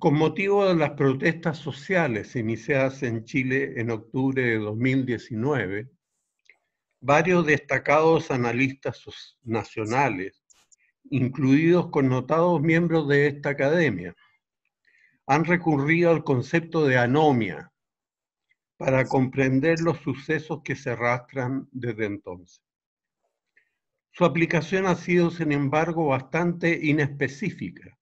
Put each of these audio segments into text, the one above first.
Con motivo de las protestas sociales iniciadas en Chile en octubre de 2019, varios destacados analistas nacionales, incluidos connotados miembros de esta academia, han recurrido al concepto de anomia para comprender los sucesos que se arrastran desde entonces. Su aplicación ha sido, sin embargo, bastante inespecífica,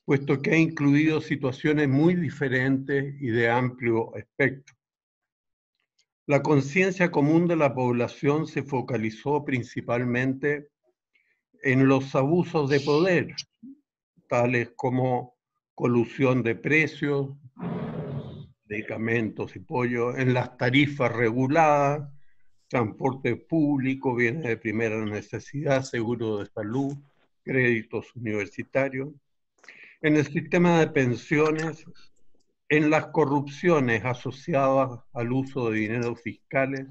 puesto que ha incluido situaciones muy diferentes y de amplio espectro. La conciencia común de la población se focalizó principalmente en los abusos de poder, tales como colusión de precios, medicamentos y pollo, en las tarifas reguladas, transporte público, bienes de primera necesidad, seguro de salud, créditos universitarios, en el sistema de pensiones, en las corrupciones asociadas al uso de dineros fiscales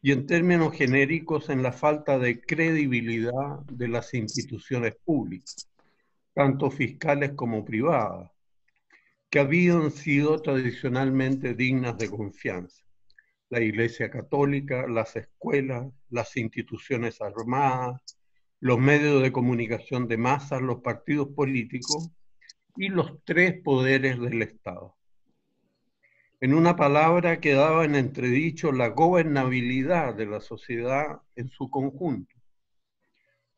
y en términos genéricos en la falta de credibilidad de las instituciones públicas, tanto fiscales como privadas, que habían sido tradicionalmente dignas de confianza. La Iglesia Católica, las escuelas, las instituciones armadas, los medios de comunicación de masas, los partidos políticos y los tres poderes del Estado. En una palabra, quedaba en entredicho la gobernabilidad de la sociedad en su conjunto,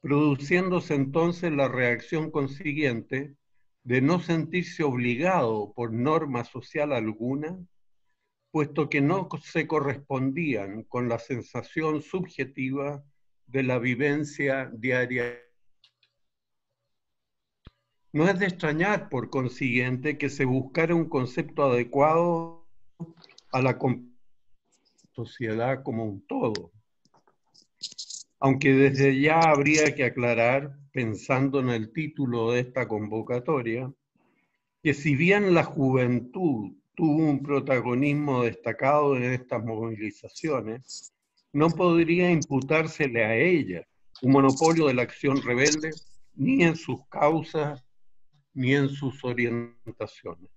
produciéndose entonces la reacción consiguiente de no sentirse obligado por norma social alguna, puesto que no se correspondían con la sensación subjetiva de la vivencia diaria. No es de extrañar, por consiguiente, que se buscara un concepto adecuado a la sociedad como un todo. Aunque desde ya habría que aclarar, pensando en el título de esta convocatoria, que si bien la juventud tuvo un protagonismo destacado en estas movilizaciones, no podría imputársele a ella un monopolio de la acción rebelde, ni en sus causas, ni en sus orientaciones.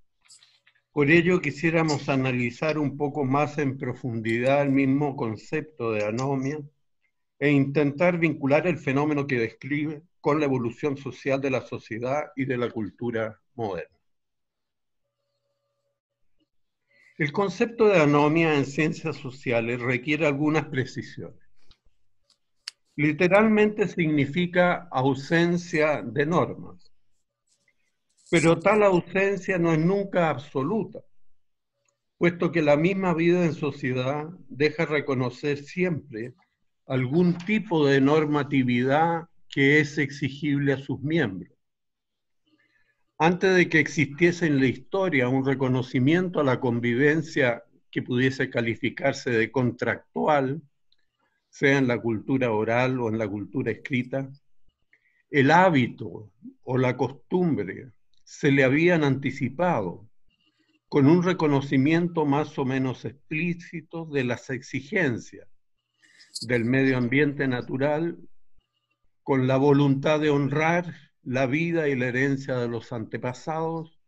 Por ello quisiéramos analizar un poco más en profundidad el mismo concepto de anomia e intentar vincular el fenómeno que describe con la evolución social de la sociedad y de la cultura moderna. El concepto de anomia en ciencias sociales requiere algunas precisiones. Literalmente significa ausencia de normas, pero tal ausencia no es nunca absoluta, puesto que la misma vida en sociedad deja reconocer siempre algún tipo de normatividad que es exigible a sus miembros. Antes de que existiese en la historia un reconocimiento a la convivencia que pudiese calificarse de contractual, sea en la cultura oral o en la cultura escrita, el hábito o la costumbre se le habían anticipado con un reconocimiento más o menos explícito de las exigencias del medio ambiente natural, con la voluntad de honrar la vida y la herencia de los antepasados,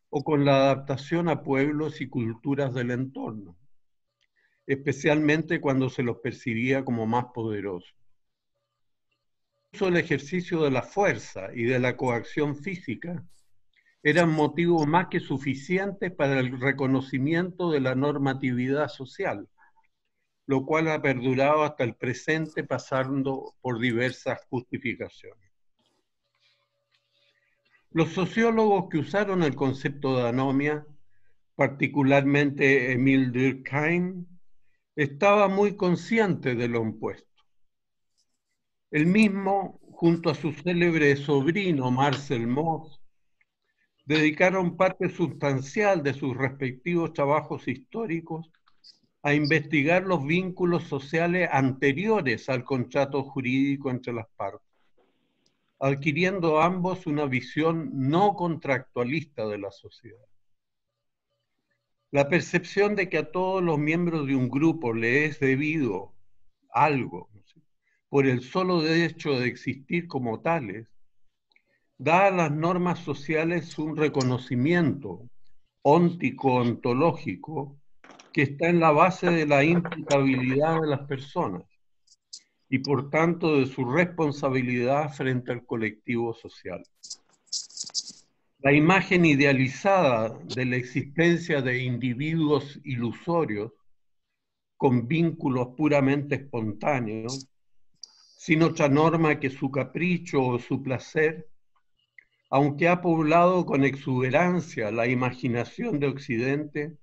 o con la adaptación a pueblos y culturas del entorno, especialmente cuando se los percibía como más poderosos. El ejercicio de la fuerza y de la coacción física eran motivos más que suficientes para el reconocimiento de la normatividad social, lo cual ha perdurado hasta el presente pasando por diversas justificaciones. Los sociólogos que usaron el concepto de anomia, particularmente Emile Durkheim, estaba muy consciente de lo impuesto. Él mismo, junto a su célebre sobrino Marcel Mauss, dedicaron parte sustancial de sus respectivos trabajos históricos a investigar los vínculos sociales anteriores al contrato jurídico entre las partes, adquiriendo ambos una visión no contractualista de la sociedad. La percepción de que a todos los miembros de un grupo le es debido algo, ¿no?, por el solo hecho de existir como tales, da a las normas sociales un reconocimiento óntico-ontológico que está en la base de la imputabilidad de las personas y por tanto de su responsabilidad frente al colectivo social. La imagen idealizada de la existencia de individuos ilusorios con vínculos puramente espontáneos, sin otra norma que su capricho o su placer, aunque ha poblado con exuberancia la imaginación de Occidente,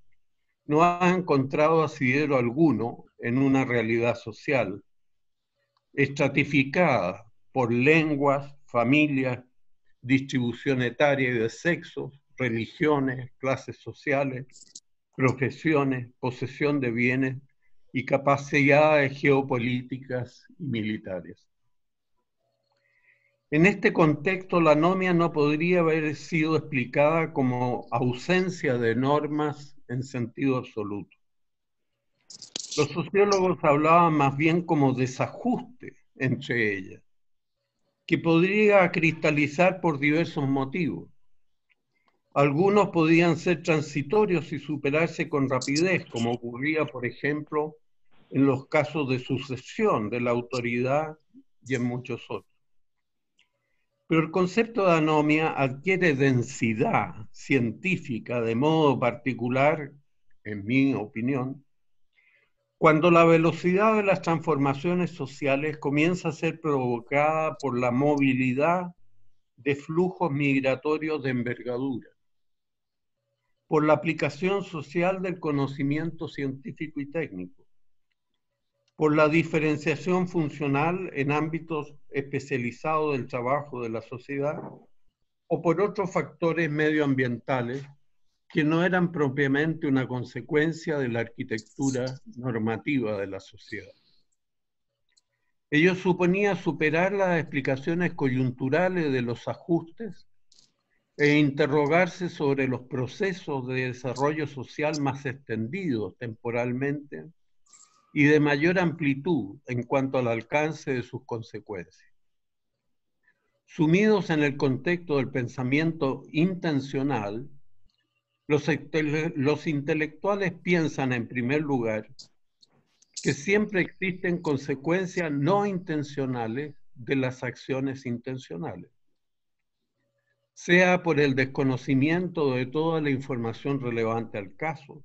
no ha encontrado asidero alguno en una realidad social, estratificada por lenguas, familias, distribución etaria y de sexos, religiones, clases sociales, profesiones, posesión de bienes y capacidades geopolíticas y militares. En este contexto, la anomia no podría haber sido explicada como ausencia de normas en sentido absoluto. Los sociólogos hablaban más bien como desajuste entre ellas, que podría cristalizar por diversos motivos. Algunos podían ser transitorios y superarse con rapidez, como ocurría, por ejemplo, en los casos de sucesión de la autoridad y en muchos otros. Pero el concepto de anomia adquiere densidad científica de modo particular, en mi opinión, cuando la velocidad de las transformaciones sociales comienza a ser provocada por la movilidad de flujos migratorios de envergadura, por la aplicación social del conocimiento científico y técnico, por la diferenciación funcional en ámbitos especializados del trabajo de la sociedad, o por otros factores medioambientales que no eran propiamente una consecuencia de la arquitectura normativa de la sociedad. Ello suponía superar las explicaciones coyunturales de los ajustes e interrogarse sobre los procesos de desarrollo social más extendidos temporalmente y de mayor amplitud en cuanto al alcance de sus consecuencias. Sumidos en el contexto del pensamiento intencional, los intelectuales piensan en primer lugar que siempre existen consecuencias no intencionales de las acciones intencionales, sea por el desconocimiento de toda la información relevante al caso,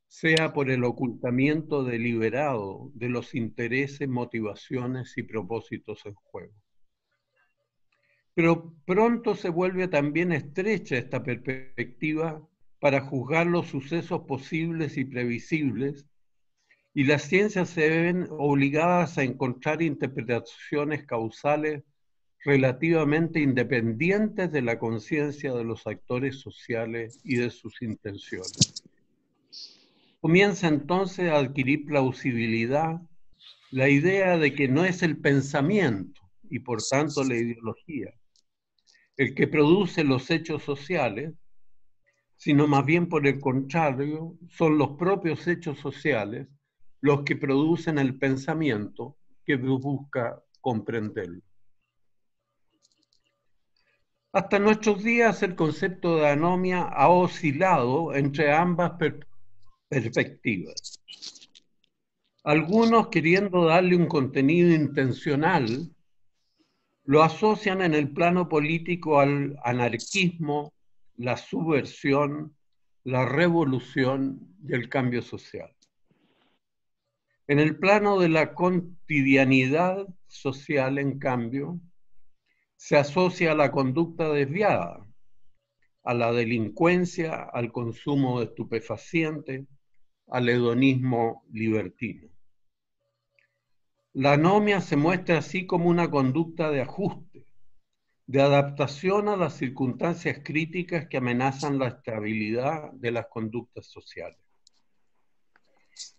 sea por el ocultamiento deliberado de los intereses, motivaciones y propósitos en juego. Pero pronto se vuelve también estrecha esta perspectiva para juzgar los sucesos posibles y previsibles, y las ciencias se ven obligadas a encontrar interpretaciones causales relativamente independientes de la conciencia de los actores sociales y de sus intenciones. Comienza entonces a adquirir plausibilidad la idea de que no es el pensamiento y por tanto la ideología el que produce los hechos sociales, sino más bien por el contrario, son los propios hechos sociales los que producen el pensamiento que busca comprenderlo. Hasta nuestros días el concepto de anomia ha oscilado entre ambas perspectivas. Algunos, queriendo darle un contenido intencional, lo asocian en el plano político al anarquismo, la subversión, la revolución y el cambio social. En el plano de la cotidianidad social, en cambio, se asocia a la conducta desviada, a la delincuencia, al consumo de estupefacientes, al hedonismo libertino. La anomia se muestra así como una conducta de ajuste, de adaptación a las circunstancias críticas que amenazan la estabilidad de las conductas sociales.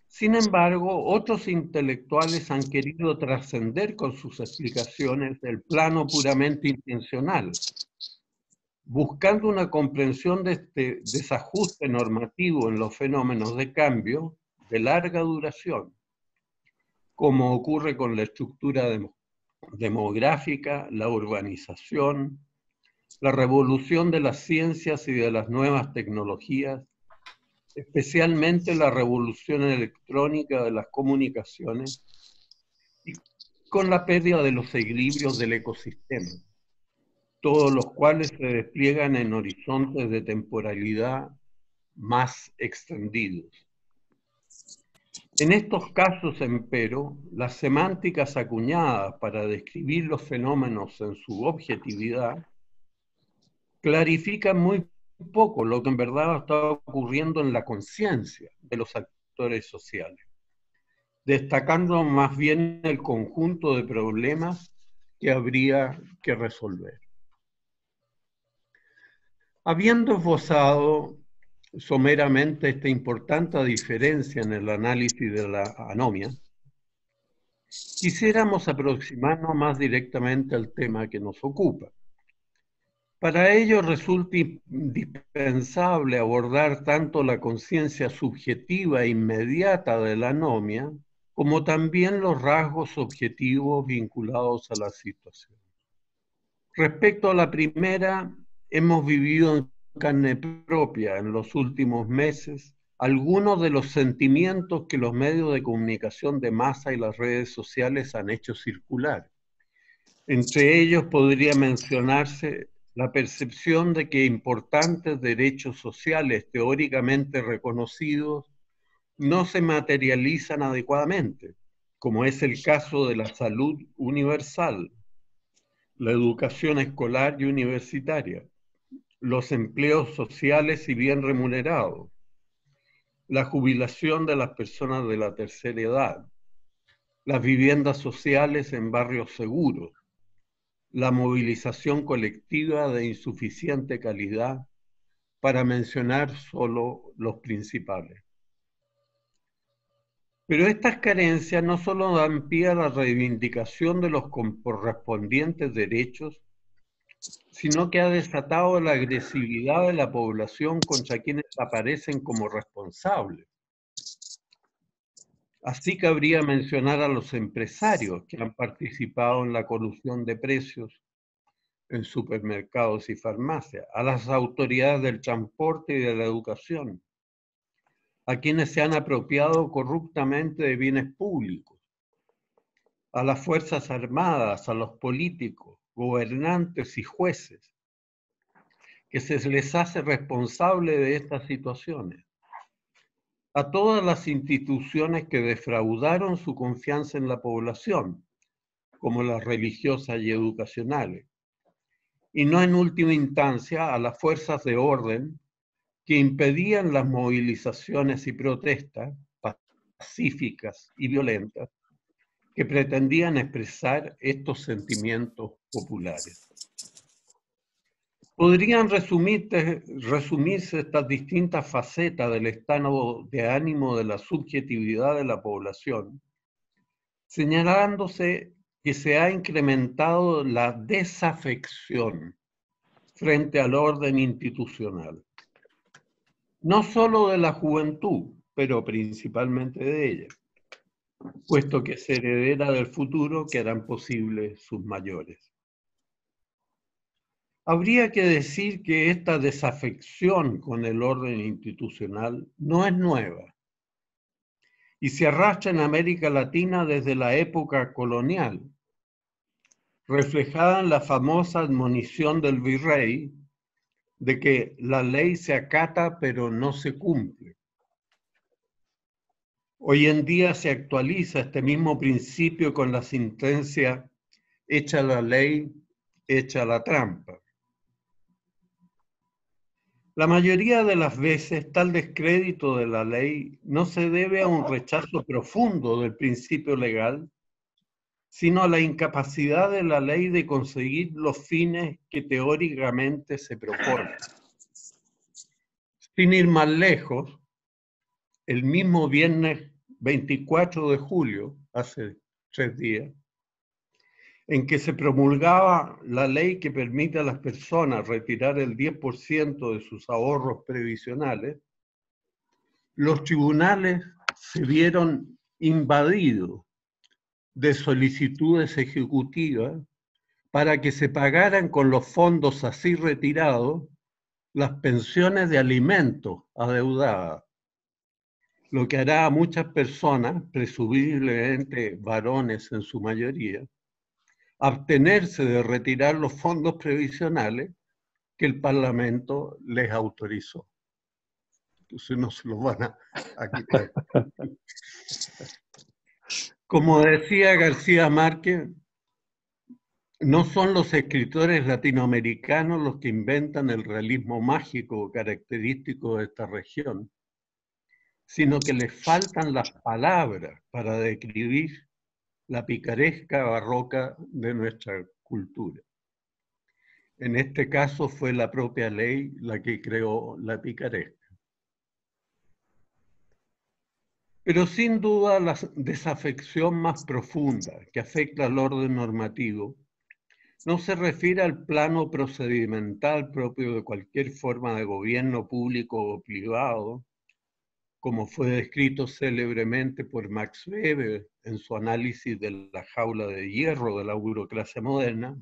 Sin embargo, otros intelectuales han querido trascender con sus explicaciones el plano puramente intencional, buscando una comprensión de este desajuste normativo en los fenómenos de cambio de larga duración, como ocurre con la estructura demográfica, la urbanización, la revolución de las ciencias y de las nuevas tecnologías, especialmente la revolución electrónica de las comunicaciones, y con la pérdida de los equilibrios del ecosistema, todos los cuales se despliegan en horizontes de temporalidad más extendidos. En estos casos, empero, las semánticas acuñadas para describir los fenómenos en su objetividad clarifican muy poco lo que en verdad está ocurriendo en la conciencia de los actores sociales, destacando más bien el conjunto de problemas que habría que resolver. Habiendo esbozado someramente esta importante diferencia en el análisis de la anomia, quisiéramos aproximarnos más directamente al tema que nos ocupa. Para ello resulta indispensable abordar tanto la conciencia subjetiva e inmediata de la anomia, como también los rasgos objetivos vinculados a la situación. Respecto a la primera, hemos vivido en carne propia en los últimos meses algunos de los sentimientos que los medios de comunicación de masa y las redes sociales han hecho circular. Entre ellos podría mencionarse la percepción de que importantes derechos sociales teóricamente reconocidos no se materializan adecuadamente, como es el caso de la salud universal, la educación escolar y universitaria, los empleos sociales y bien remunerados, la jubilación de las personas de la tercera edad, las viviendas sociales en barrios seguros, la movilización colectiva de insuficiente calidad, para mencionar solo los principales. Pero estas carencias no solo dan pie a la reivindicación de los correspondientes derechos, sino que ha desatado la agresividad de la población contra quienes aparecen como responsables. Así cabría mencionar a los empresarios que han participado en la colusión de precios en supermercados y farmacias, a las autoridades del transporte y de la educación, a quienes se han apropiado corruptamente de bienes públicos, a las Fuerzas Armadas, a los políticos, gobernantes y jueces, que se les hace responsable de estas situaciones, a todas las instituciones que defraudaron su confianza en la población, como las religiosas y educacionales, y no en última instancia a las fuerzas de orden que impedían las movilizaciones y protestas pacíficas y violentas que pretendían expresar estos sentimientos populares. Podrían resumirse estas distintas facetas del estado de ánimo de la subjetividad de la población, señalándose que se ha incrementado la desafección frente al orden institucional, no solo de la juventud, pero principalmente de ella, puesto que es heredera del futuro que harán posible sus mayores. Habría que decir que esta desafección con el orden institucional no es nueva y se arrastra en América Latina desde la época colonial, reflejada en la famosa admonición del virrey de que la ley se acata pero no se cumple. Hoy en día se actualiza este mismo principio con la sentencia hecha la ley, hecha la trampa. La mayoría de las veces tal descrédito de la ley no se debe a un rechazo profundo del principio legal, sino a la incapacidad de la ley de conseguir los fines que teóricamente se proponen. Sin ir más lejos, el mismo viernes 24 de julio, hace 3 días, en que se promulgaba la ley que permite a las personas retirar el 10% de sus ahorros previsionales, los tribunales se vieron invadidos de solicitudes ejecutivas para que se pagaran con los fondos así retirados las pensiones de alimentos adeudadas, lo que hará a muchas personas, presumiblemente varones en su mayoría, abstenerse de retirar los fondos previsionales que el Parlamento les autorizó. Entonces no se los van a quitar. Como decía García Márquez, no son los escritores latinoamericanos los que inventan el realismo mágico característico de esta región, sino que les faltan las palabras para describir la picaresca barroca de nuestra cultura. En este caso fue la propia ley la que creó la picaresca. Pero sin duda la desafección más profunda que afecta al orden normativo no se refiere al plano procedimental propio de cualquier forma de gobierno público o privado, como fue descrito célebremente por Max Weber en su análisis de la jaula de hierro de la burocracia moderna,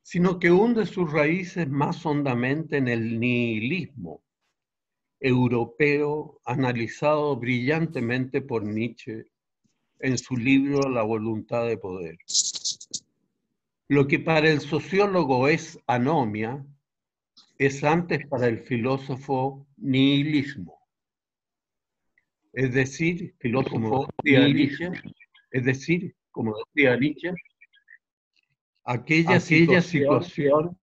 sino que hunde sus raíces más hondamente en el nihilismo europeo analizado brillantemente por Nietzsche en su libro La voluntad de poder. Lo que para el sociólogo es anomia, es antes para el filósofo nihilismo. Es decir, filósofo nihilismo. Es decir, como decía Nietzsche, aquella situación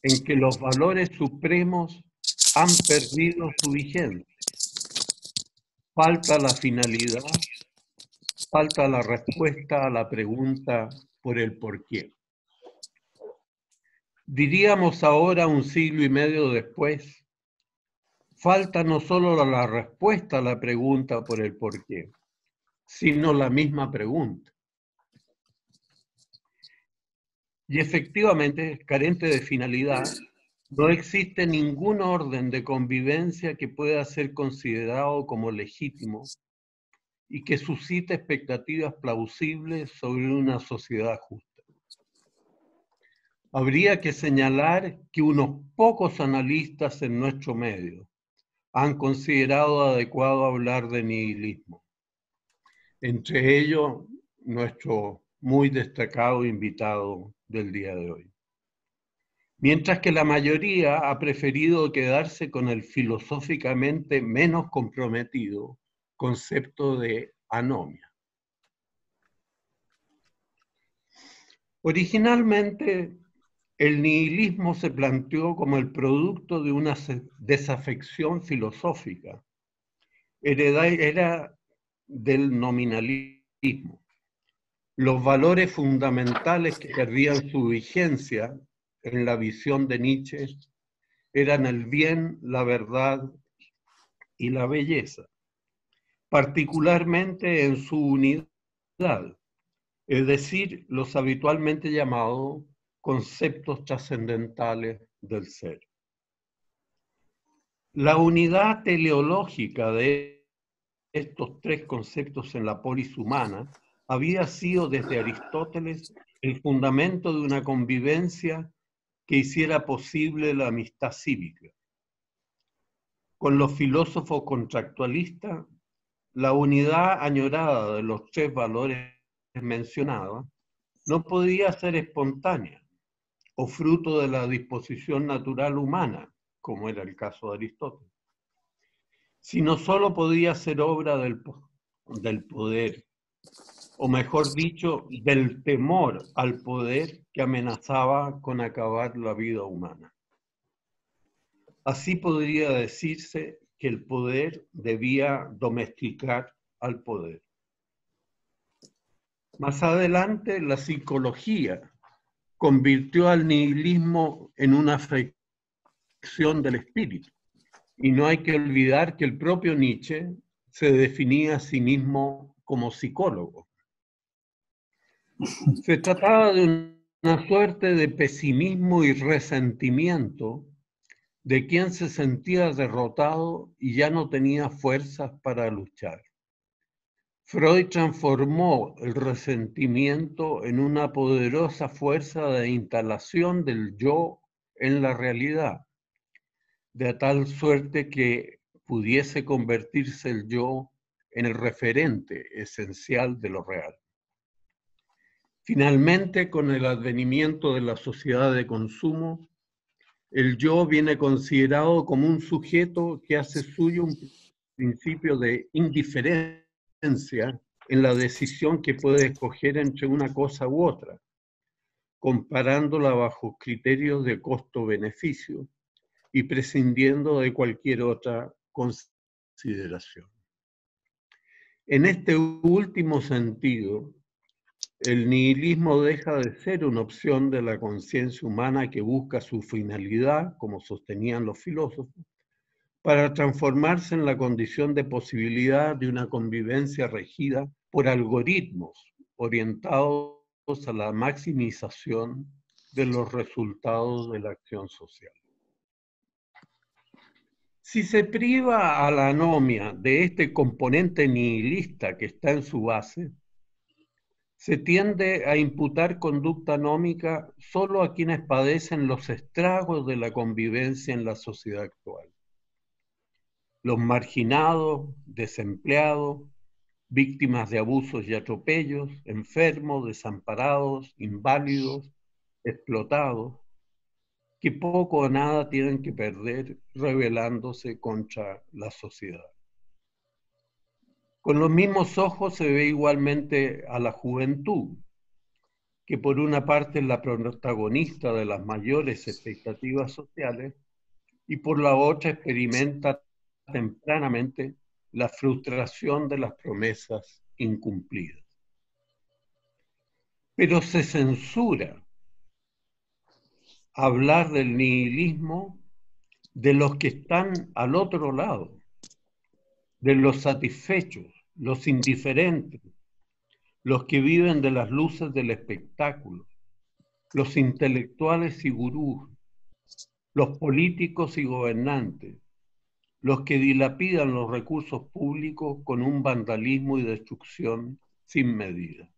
en que los valores supremos han perdido su vigencia. Falta la finalidad, falta la respuesta a la pregunta por el porqué. Diríamos ahora, un siglo y medio después, falta no solo la respuesta a la pregunta por el porqué, sino la misma pregunta. Y efectivamente, carente de finalidad, no existe ningún orden de convivencia que pueda ser considerado como legítimo y que suscite expectativas plausibles sobre una sociedad justa. Habría que señalar que unos pocos analistas en nuestro medio han considerado adecuado hablar de nihilismo. Entre ellos, nuestro muy destacado invitado del día de hoy. Mientras que la mayoría ha preferido quedarse con el filosóficamente menos comprometido concepto de anomia. Originalmente, el nihilismo se planteó como el producto de una desafección filosófica, era del nominalismo. Los valores fundamentales que perdían su vigencia en la visión de Nietzsche eran el bien, la verdad y la belleza, particularmente en su unidad, es decir, los habitualmente llamados conceptos trascendentales del ser. La unidad teleológica de estos tres conceptos en la polis humana había sido desde Aristóteles el fundamento de una convivencia que hiciera posible la amistad cívica. Con los filósofos contractualistas, la unidad añorada de los tres valores mencionados no podía ser espontánea o fruto de la disposición natural humana, como era el caso de Aristóteles, sino solo podía ser obra del poder, o mejor dicho, del temor al poder que amenazaba con acabar la vida humana. Así podría decirse que el poder debía domesticar al poder. Más adelante, la psicología convirtió al nihilismo en una afección del espíritu. Y no hay que olvidar que el propio Nietzsche se definía a sí mismo como psicólogo. Se trataba de una suerte de pesimismo y resentimiento de quien se sentía derrotado y ya no tenía fuerzas para luchar. Freud transformó el resentimiento en una poderosa fuerza de instalación del yo en la realidad, de tal suerte que pudiese convertirse el yo en el referente esencial de lo real. Finalmente, con el advenimiento de la sociedad de consumo, el yo viene considerado como un sujeto que hace suyo un principio de indiferencia en la decisión que puede escoger entre una cosa u otra, comparándola bajo criterios de costo-beneficio y prescindiendo de cualquier otra consideración. En este último sentido, el nihilismo deja de ser una opción de la conciencia humana que busca su finalidad, como sostenían los filósofos, para transformarse en la condición de posibilidad de una convivencia regida por algoritmos orientados a la maximización de los resultados de la acción social. Si se priva a la anomia de este componente nihilista que está en su base, se tiende a imputar conducta anómica solo a quienes padecen los estragos de la convivencia en la sociedad actual. Los marginados, desempleados, víctimas de abusos y atropellos, enfermos, desamparados, inválidos, explotados, que poco o nada tienen que perder rebelándose contra la sociedad. Con los mismos ojos se ve igualmente a la juventud, que por una parte es la protagonista de las mayores expectativas sociales y por la otra experimenta tempranamente la frustración de las promesas incumplidas. Pero se censura hablar del nihilismo de los que están al otro lado, de los satisfechos, los indiferentes, los que viven de las luces del espectáculo, los intelectuales y gurús, los políticos y gobernantes, los que dilapidan los recursos públicos con un vandalismo y destrucción sin medida.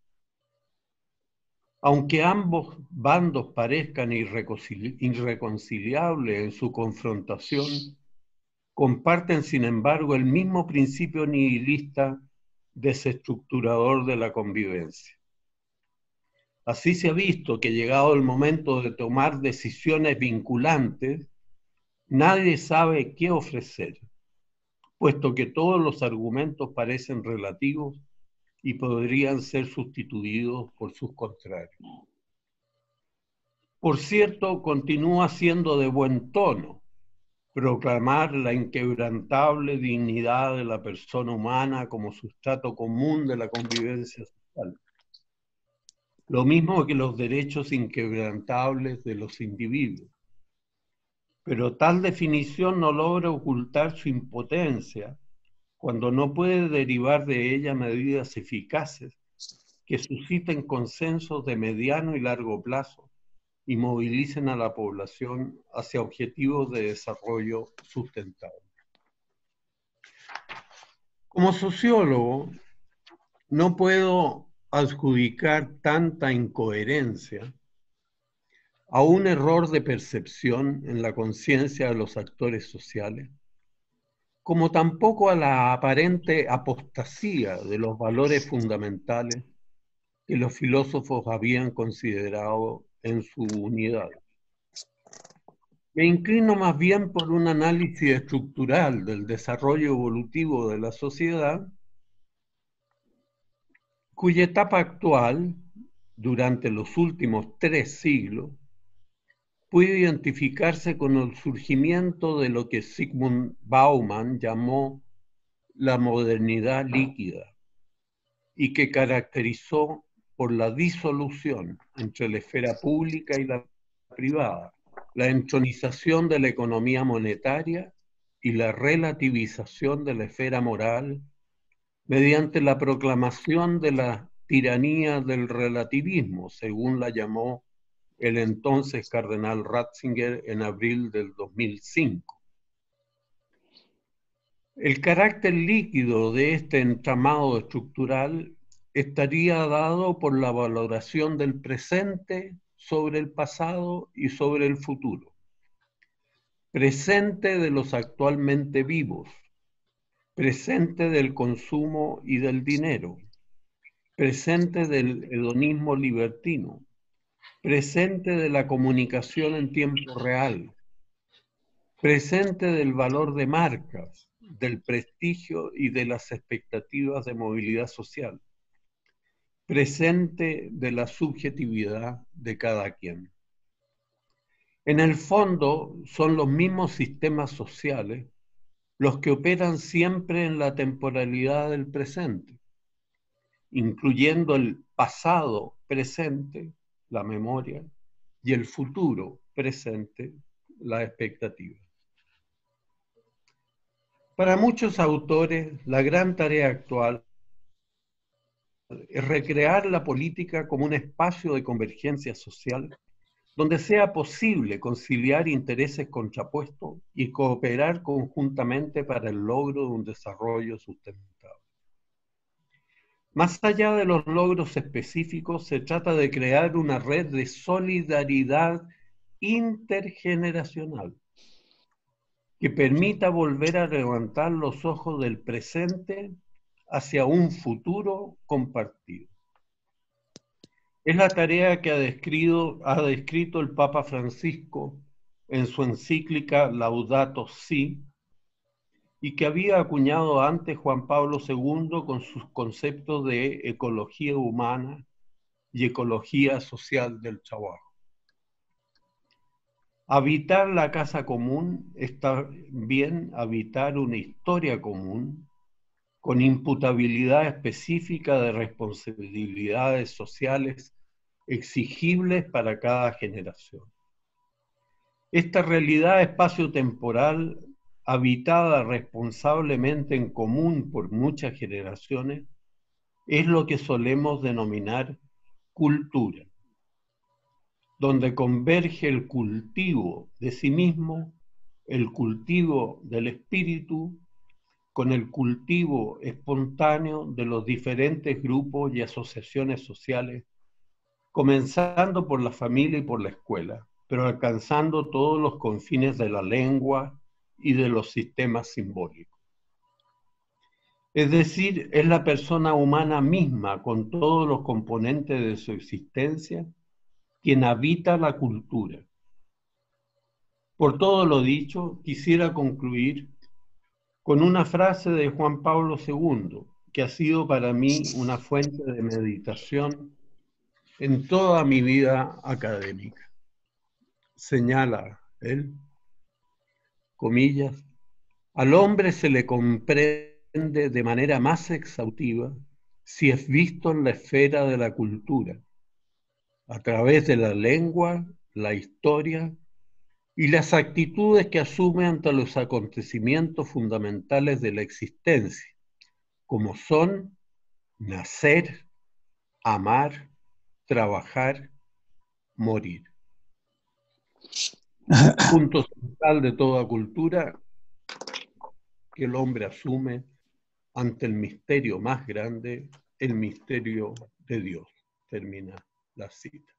Aunque ambos bandos parezcan irreconciliables en su confrontación, comparten sin embargo el mismo principio nihilista desestructurador de la convivencia. Así se ha visto que llegado el momento de tomar decisiones vinculantes, nadie sabe qué ofrecer, puesto que todos los argumentos parecen relativos y podrían ser sustituidos por sus contrarios. Por cierto, continúa siendo de buen tono proclamar la inquebrantable dignidad de la persona humana como sustrato común de la convivencia social, lo mismo que los derechos inquebrantables de los individuos. Pero tal definición no logra ocultar su impotencia cuando no puede derivar de ella medidas eficaces que susciten consensos de mediano y largo plazo y movilicen a la población hacia objetivos de desarrollo sustentable. Como sociólogo, no puedo adjudicar tanta incoherencia a un error de percepción en la conciencia de los actores sociales, como tampoco a la aparente apostasía de los valores fundamentales que los filósofos habían considerado en su unidad. Me inclino más bien por un análisis estructural del desarrollo evolutivo de la sociedad, cuya etapa actual, durante los últimos 3 siglos, puede identificarse con el surgimiento de lo que Zygmunt Bauman llamó la modernidad líquida y que caracterizó por la disolución entre la esfera pública y la privada, la entronización de la economía monetaria y la relativización de la esfera moral mediante la proclamación de la tiranía del relativismo, según la llamó el entonces cardenal Ratzinger en abril del 2005. El carácter líquido de este entramado estructural estaría dado por la valoración del presente sobre el pasado y sobre el futuro. Presente de los actualmente vivos, presente del consumo y del dinero, presente del hedonismo libertino, presente de la comunicación en tiempo real, presente del valor de marcas, del prestigio y de las expectativas de movilidad social, presente de la subjetividad de cada quien. En el fondo, son los mismos sistemas sociales los que operan siempre en la temporalidad del presente, incluyendo el pasado presente, la memoria, y el futuro presente, la expectativa. Para muchos autores, la gran tarea actual es recrear la política como un espacio de convergencia social donde sea posible conciliar intereses contrapuestos y cooperar conjuntamente para el logro de un desarrollo sustentable. Más allá de los logros específicos, se trata de crear una red de solidaridad intergeneracional que permita volver a levantar los ojos del presente hacia un futuro compartido. Es la tarea que ha descrito el Papa Francisco en su encíclica Laudato Si, y que había acuñado antes Juan Pablo II con sus conceptos de ecología humana y ecología social del trabajo. Habitar la casa común es también habitar una historia común con imputabilidad específica de responsabilidades sociales exigibles para cada generación. Esta realidad espacio-temporal, habitada responsablemente en común por muchas generaciones, es lo que solemos denominar cultura, donde converge el cultivo de sí mismo, el cultivo del espíritu, con el cultivo espontáneo de los diferentes grupos y asociaciones sociales, comenzando por la familia y por la escuela, pero alcanzando todos los confines de la lengua y de los sistemas simbólicos. Es decir, es la persona humana misma, con todos los componentes de su existencia, quien habita la cultura. Por todo lo dicho, quisiera concluir con una frase de Juan Pablo II, que ha sido para mí una fuente de meditación en toda mi vida académica. Señala él, comillas, al hombre se le comprende de manera más exhaustiva si es visto en la esfera de la cultura, a través de la lengua, la historia y las actitudes que asume ante los acontecimientos fundamentales de la existencia, como son nacer, amar, trabajar, morir. Punto central de toda cultura que el hombre asume ante el misterio más grande, el misterio de Dios. Termina la cita.